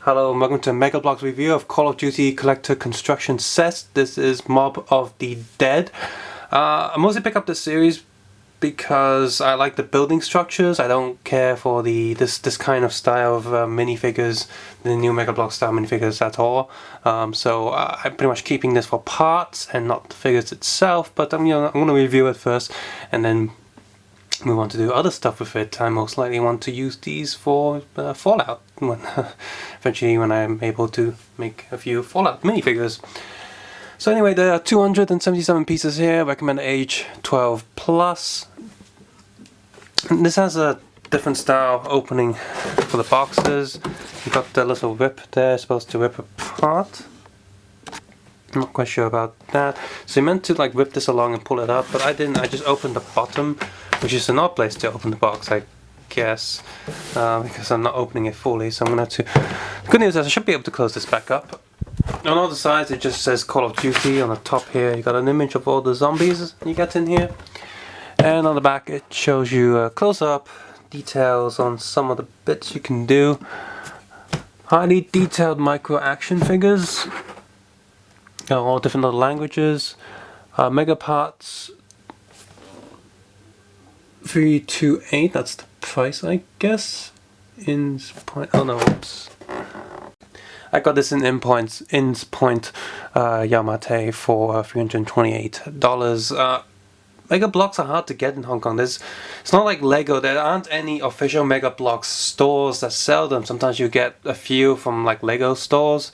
Hello and welcome to a Mega Bloks review of Call of Duty Collector Construction Sets. This is Mob of the Dead. I mostly pick up this series because I like the building structures. I don't care for this kind of style of minifigures, the new Mega Bloks style minifigures at all. So I'm pretty much keeping this for parts and not the figures itself. But I'm going to review it first and then move on to do other stuff with it. I most likely want to use these for Fallout eventually when I'm able to make a few Fallout minifigures. So anyway, there are 277 pieces here, recommended age 12 plus. And this has a different style opening for the boxes. You've got the little rip there, supposed to rip apart. I'm not quite sure about that. So you meant to like rip this along and pull it up, but I didn't. I just opened the bottom, which is an odd place to open the box, I guess, because I'm not opening it fully. So I'm gonna have to. The good news is I should be able to close this back up. On all the sides it just says Call of Duty. On the top here you got an image of all the zombies you get in here, and on the back it shows you close-up details on some of the bits you can do. Highly detailed micro action figures. All different little languages. Mega parts 328, that's the price I guess. Oh no, oops. I got this in Inpoint Yamate for $328. Mega Bloks are hard to get in Hong Kong. It's not like Lego. There aren't any official Mega Bloks stores that sell them. Sometimes you get a few from like Lego stores.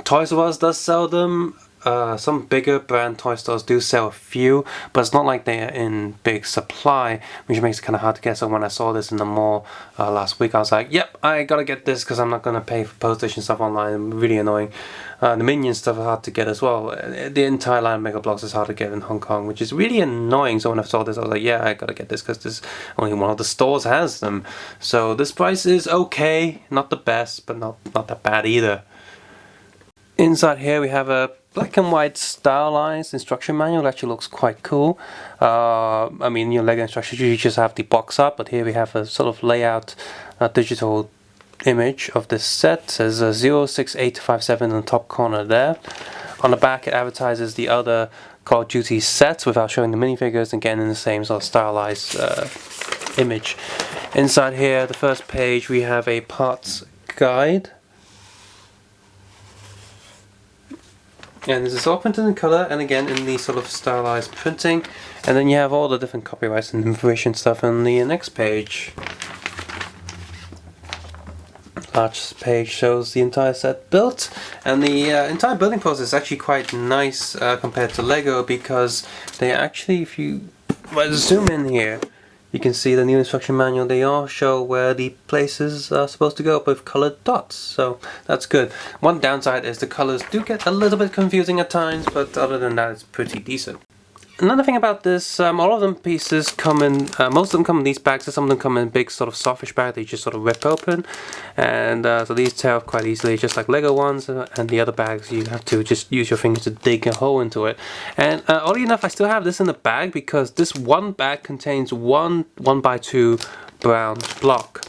Toys R Us does sell them. Some bigger brand toy stores do sell a few, but it's not like they're in big supply, which makes it kind of hard to get. So when I saw this in the mall last week, I was like, yep, I gotta get this because I'm not gonna pay for postage and stuff online. Really annoying. The Minion stuff are hard to get as well. The entire line of Mega Bloks is hard to get in Hong Kong, which is really annoying. So when I saw this, I was like, yeah, I gotta get this because this only one of the stores has them. So this price is okay, not the best, but not that bad either. Inside here we have a black and white stylized instruction manual. It actually looks quite cool. I mean, your Lego instructions usually just have the box up, but here we have a sort of layout digital image of this set. It says 06857 in the top corner there. On the back it advertises the other Call of Duty sets without showing the minifigures and getting in the same sort of stylized image. Inside here, the first page, we have a parts guide. And this is all printed in colour and again in the sort of stylized printing. And then you have all the different copyrights and information stuff on the next page. Large page shows the entire set built, and the entire building process is actually quite nice compared to Lego, because they actually, if you zoom in here, you can see the new instruction manual. They all show where the places are supposed to go with colored dots, so that's good. One downside is the colors do get a little bit confusing at times, but other than that it's pretty decent. Another thing about this, all of them pieces come in, most of them come in these bags, some of them come in big sort of softish bags that you just sort of rip open, and so these tear off quite easily, just like Lego ones, and the other bags you have to just use your fingers to dig a hole into it. And oddly enough, I still have this in the bag because this one bag contains one 1x2 brown block.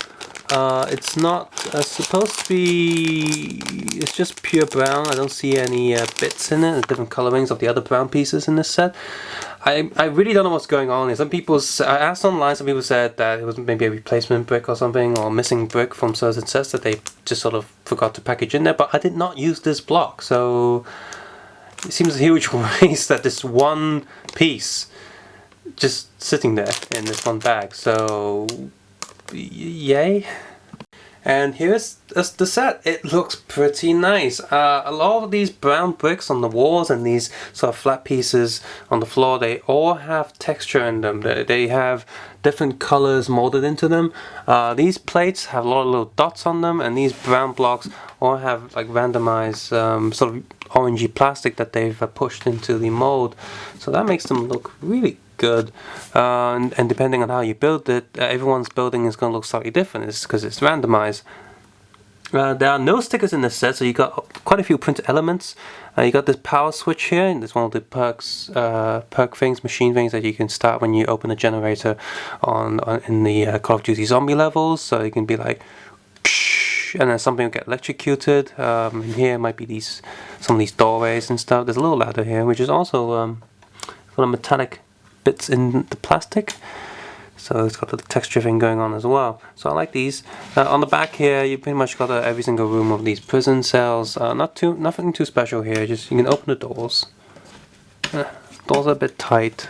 It's not supposed to be, it's just pure brown. I don't see any bits in it, different colorings of the other brown pieces in this set. I really don't know what's going on here. Some people, I asked online, some people said that it was maybe a replacement brick or something, or missing brick from certain sets that they just sort of forgot to package in there, but I did not use this block, so it seems a huge waste that this one piece just sitting there in this one bag, so yay. And here's the set. It looks pretty nice. A lot of these brown bricks on the walls and these sort of flat pieces on the floor, they all have texture in them. They have different colors molded into them. These plates have a lot of little dots on them, and these brown blocks all have like randomized sort of orangey plastic that they've pushed into the mold. So that makes them look really good, and depending on how you build it, everyone's building is going to look slightly different. It's because it's randomized. There are no stickers in this set, so you got quite a few printed elements. You got this power switch here, and it's one of the perk things, machine things that you can start when you open a generator in the Call of Duty zombie levels. So you can be like, and then something will get electrocuted. In here might be some of these doorways and stuff. There's a little ladder here, which is also full of metallic bits in the plastic. So it's got the texture thing going on as well. So I like these. On the back here, you pretty much got every single room of these prison cells. Nothing too special here. Just you can open the doors. Doors are a bit tight.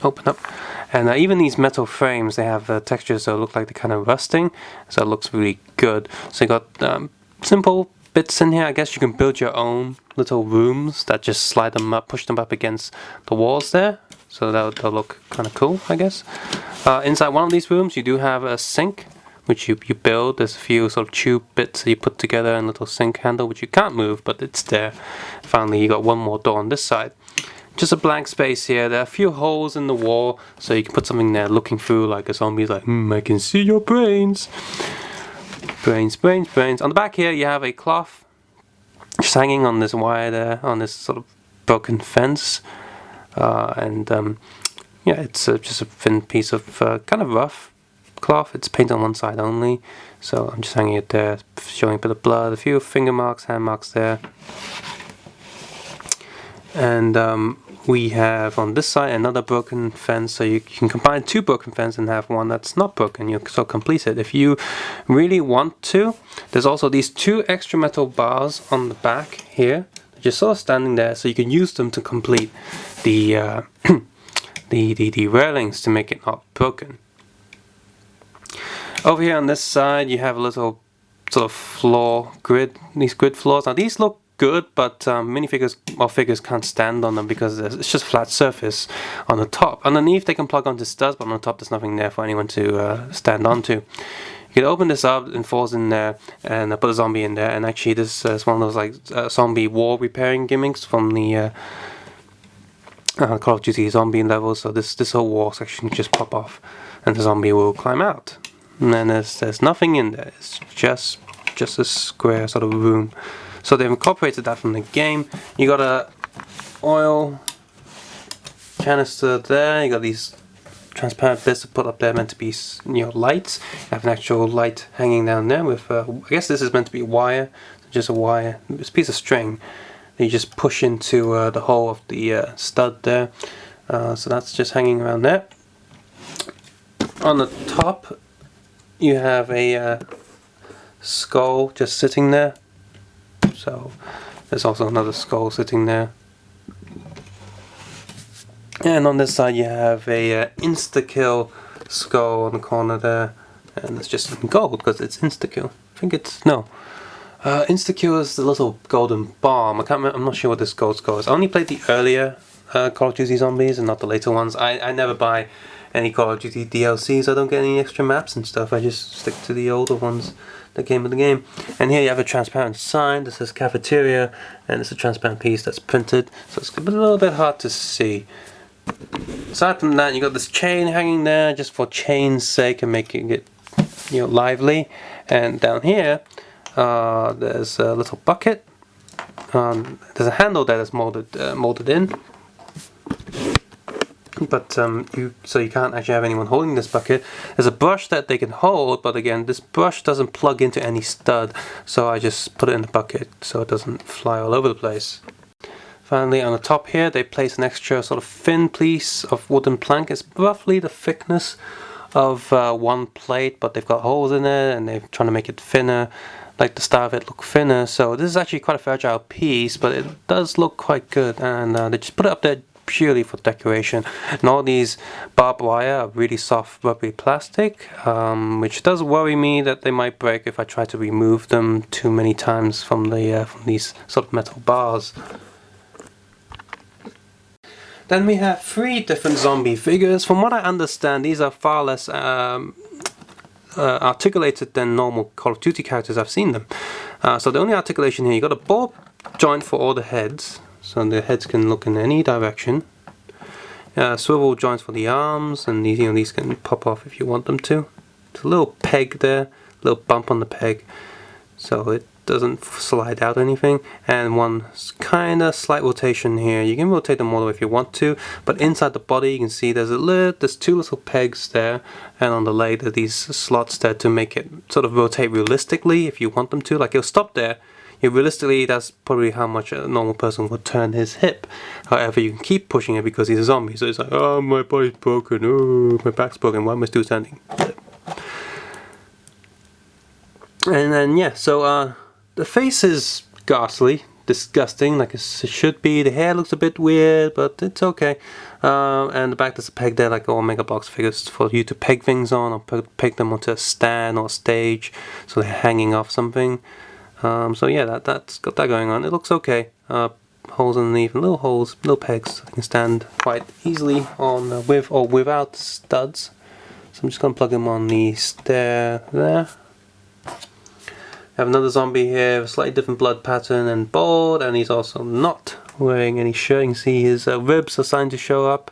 Open up. And even these metal frames, they have textures so it look like they're kind of rusting. So it looks really good. So you got simple bits in here. I guess you can build your own little rooms that just slide them up, push them up against the walls there. So they'll look kind of cool, I guess. Inside one of these rooms, you do have a sink, which you build. There's a few sort of tube bits that you put together and a little sink handle, which you can't move, but it's there. Finally, you got one more door on this side. Just a blank space here. There are a few holes in the wall, so you can put something there looking through, like a zombie's like, I can see your brains. Brains, brains, brains. On the back here, you have a cloth just hanging on this wire there, on this sort of broken fence. Yeah, it's just a thin piece of kind of rough cloth. It's painted on one side only, so I'm just hanging it there, showing a bit of blood, a few finger marks, hand marks there. And we have on this side another broken fence, so you can combine two broken fences and have one that's not broken. You so complete it if you really want to. There's also these two extra metal bars on the back here, just sort of standing there, so you can use them to complete the the railings to make it not broken. Over here on this side, you have a little sort of floor grid. These grid floors. Now these look good, but minifigures or figures can't stand on them because it's just flat surface on the top. Underneath they can plug onto studs, but on the top there's nothing there for anyone to stand onto. You can open this up and falls in there and put a zombie in there, and actually this is one of those like zombie wall repairing gimmicks from the Call of Duty zombie levels. So this whole wall section can just pop off and the zombie will climb out. And then there's nothing in there. It's just a square sort of room. So they've incorporated that from the game. You got a oil canister there. You got these transparent bits to put up there, meant to be lights. You have an actual light hanging down there with I guess this is meant to be wire, just a wire. It's a piece of string that you just push into the hole of the stud there. So that's just hanging around there. On the top, you have a skull just sitting there. So there's also another skull sitting there. And on this side you have a insta-kill skull on the corner there, and it's just in gold because it's insta-kill. I think it's no. Insta-kill is the little golden bomb. I'm not sure what this gold skull is. I only played the earlier Call of Duty zombies and not the later ones. I never buy any Call of Duty DLCs. I don't get any extra maps and stuff. I just stick to the older ones that came with the game. And here you have a transparent sign that says cafeteria, and it's a transparent piece that's printed, so it's a little bit hard to see. Aside from that, you got this chain hanging there just for chain's sake and making it lively. And down here there's a little bucket. There's a handle there that's molded in, but so you can't actually have anyone holding this bucket. There's a brush that they can hold, but again this brush doesn't plug into any stud, so I just put it in the bucket so it doesn't fly all over the place. Finally, on the top here they place an extra sort of thin piece of wooden plank. It's roughly the thickness of one plate, but they've got holes in it and they're trying to make it thinner, like the start of it look thinner. So this is actually quite a fragile piece, but it does look quite good, and they just put it up there purely for decoration. And all these barbed wire are really soft rubbery plastic, which does worry me that they might break if I try to remove them too many times from these sort of metal bars. Then we have 3 different zombie figures. From what I understand, these are far less articulated than normal Call of Duty characters I've seen them. So the only articulation here, you got a ball joint for all the heads, so the heads can look in any direction. Swivel joints for the arms, and these can pop off if you want them to. There's a little peg there, a little bump on the peg, so it doesn't slide out or anything, and one kind of slight rotation here. You can rotate them all the way if you want to, but inside the body you can see there's two little pegs there, and on the leg there's these slots there to make it sort of rotate realistically if you want them to. Like it'll stop there. Realistically, that's probably how much a normal person would turn his hip. However, you can keep pushing it because he's a zombie, so it's like, oh, my body's broken, oh, my back's broken, why am I still standing? And then, yeah, so the face is ghastly, disgusting, like it should be. The hair looks a bit weird, but it's okay. And the back, there's a peg there, like all Mega Bloks figures, for you to peg things on, or peg them onto a stand or a stage, so they're hanging off something. So yeah, that's got that going on. It looks okay. Holes underneath and little holes, little pegs that can stand quite easily on with or without studs. So I'm just going to plug them on the stair there. I have another zombie here, a slightly different blood pattern and bald, and he's also not wearing any shirt. You can see his ribs are starting to show up,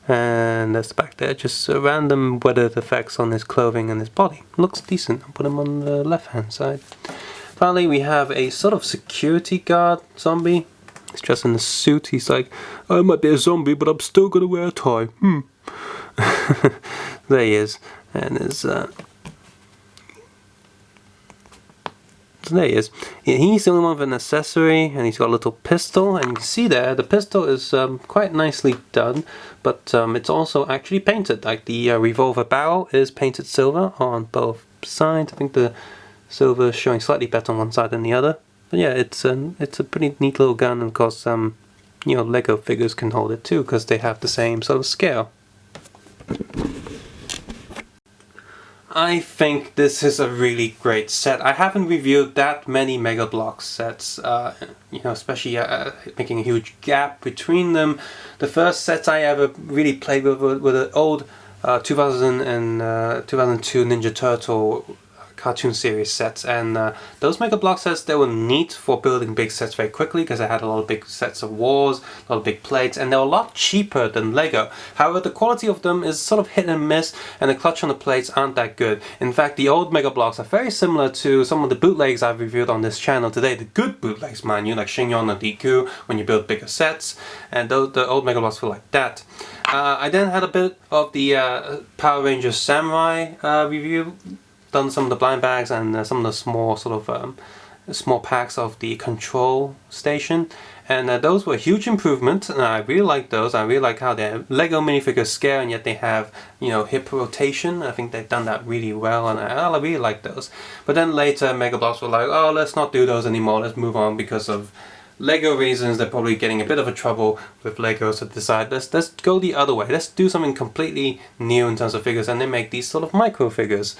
and that's the back there. Just random weathered effects on his clothing and his body. Looks decent. I'll put him on the left hand side. Finally, we have a sort of security guard zombie. He's dressed in a suit. He's like, I might be a zombie, but I'm still gonna wear a tie. There he is, and there's so there he is. He's the only one with an accessory, and he's got a little pistol. And you can see there, the pistol is quite nicely done, but it's also actually painted. Like the revolver barrel is painted silver on both sides. I think the silver is showing slightly better on one side than the other. But yeah, it's a pretty neat little gun, and of course, you know, Lego figures can hold it too because they have the same sort of scale. I think this is a really great set. I haven't reviewed that many Mega Bloks sets, you know, especially making a huge gap between them. The first sets I ever really played with were the old 2000 and 2002 Ninja Turtle cartoon series sets, and those Mega Bloks sets, they were neat for building big sets very quickly because they had a lot of big sets of wars, a lot of big plates, and they were a lot cheaper than Lego. However, the quality of them is sort of hit and miss, and the clutch on the plates aren't that good. In fact, the old Mega Bloks are very similar to some of the bootlegs I've reviewed on this channel today. The good bootlegs, mind you, like Shinyon and Deku, when you build bigger sets, and the old Mega Bloks feel like that. I then had a bit of the Power Rangers Samurai review. Done some of the blind bags and some of the small sort of small packs of the control station, and those were a huge improvement, and I really like those. I really like how their Lego minifigures scale and yet they have, you know, hip rotation. I think they've done that really well, and I really like those. But then later Mega Bloks were like, oh, let's not do those anymore, let's move on because of Lego reasons. They're probably getting a bit of a trouble with Lego, so decide let's go the other way. Let's do something completely new in terms of figures, and they make these sort of micro figures,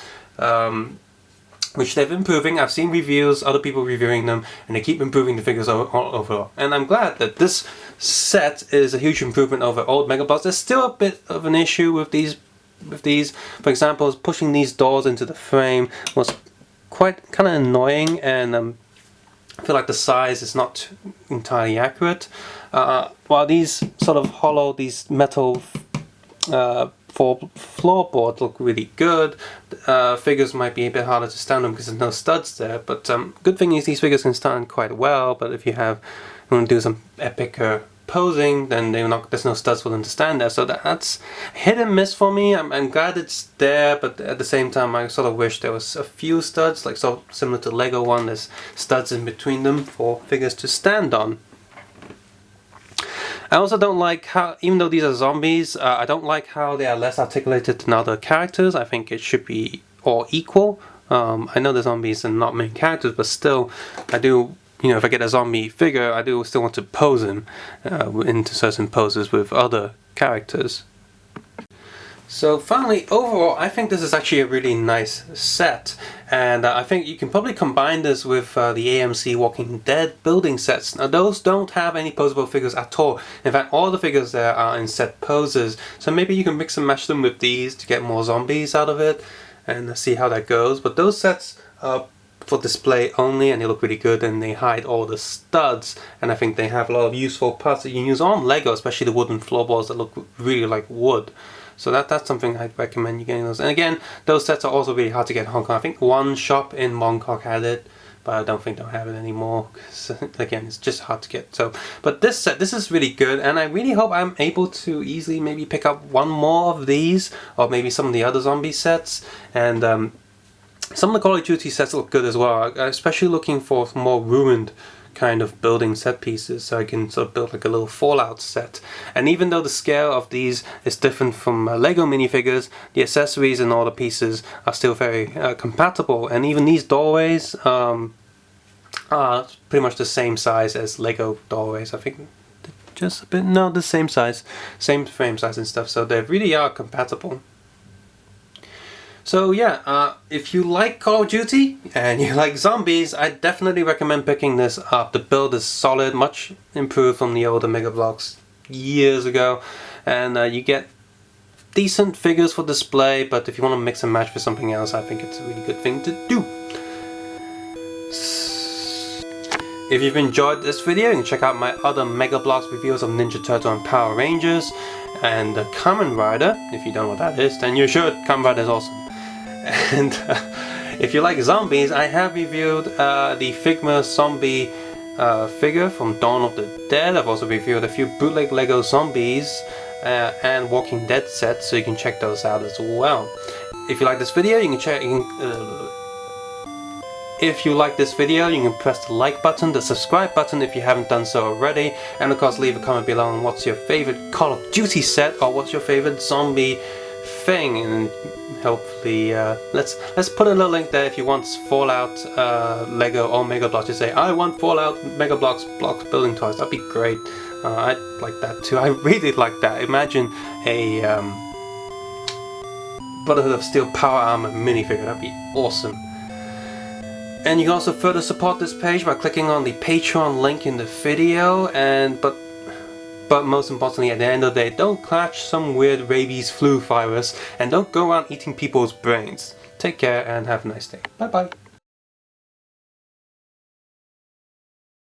which they've improving. I've seen reviews, other people reviewing them, and they keep improving the figures overall. And I'm glad that this set is a huge improvement over old Mega Bloks. There's still a bit of an issue with these. For example, pushing these doors into the frame was quite kind of annoying, and I feel like the size is not entirely accurate. While these sort of hollow, these metal floorboards look really good, figures might be a bit harder to stand on because there's no studs there. But good thing is these figures can stand quite well. But if you want to do some epic posing, then there's no studs for them to stand there. So that's hit and miss for me. I'm glad it's there, but at the same time I sort of wish there was a few studs, like so similar to Lego one, there's studs in between them for figures to stand on. I also don't like how, even though these are zombies, I don't like how they are less articulated than other characters. I think it should be all equal. I know the zombies are not main characters, but still, I do. You know, if I get a zombie figure, I do still want to pose him into certain poses with other characters. So finally, overall, I think this is actually a really nice set, and I think you can probably combine this with the AMC Walking Dead building sets. Now those don't have any posable figures at all. In fact, all the figures there are in set poses, so maybe you can mix and match them with these to get more zombies out of it, and see how that goes. But those sets are for display only, and they look really good, and they hide all the studs, and I think they have a lot of useful parts that you can use on Lego, especially the wooden floorboards that look really like wood. So that's something I'd recommend you getting those. And again, those sets are also really hard to get in Hong Kong. I think one shop in Mongkok had it, but but I don't think they'll have it anymore, because again, it's just hard to get. So, but this set, this is really good, and I really hope I'm able to easily maybe pick up one more of these, or maybe some of the other zombie sets. And some of the Call of Duty sets look good as well, especially looking for more ruined kind of building set pieces, so I can sort of build like a little Fallout set. And even though the scale of these is different from Lego minifigures, the accessories and all the pieces are still very compatible, and even these doorways are pretty much the same size as Lego doorways. I think just a bit, no, the same size, same frame size and stuff, so they really are compatible. So yeah, if you like Call of Duty and you like zombies, I definitely recommend picking this up. The build is solid, much improved from the older Mega Bloks years ago, and you get decent figures for display, but if you want to mix and match with something else, I think it's a really good thing to do. If you've enjoyed this video, you can check out my other Mega Bloks reviews of Ninja Turtle and Power Rangers and Kamen Rider. If you don't know what that is, then you should. Kamen Rider is awesome. And if you like zombies, I have reviewed the Figma zombie figure from Dawn of the Dead. I've also reviewed a few bootleg Lego zombies and Walking Dead sets, so you can check those out as well. If you like this video, you can check. If you like this video, you can press the like button, the subscribe button if you haven't done so already, and of course leave a comment below on what's your favorite Call of Duty set or what's your favorite zombie thing, and hopefully let's put a little link there if you want Fallout Lego or Mega Bloks. You say, I want Fallout Mega Bloks building toys. That'd be great. I'd like that too. I really like that. Imagine a Brotherhood of Steel Power Armor minifigure. That'd be awesome. And you can also further support this page by clicking on the Patreon link in the video, and but most importantly, at the end of the day, don't catch some weird rabies flu virus, and don't go around eating people's brains. Take care and have a nice day. Bye bye.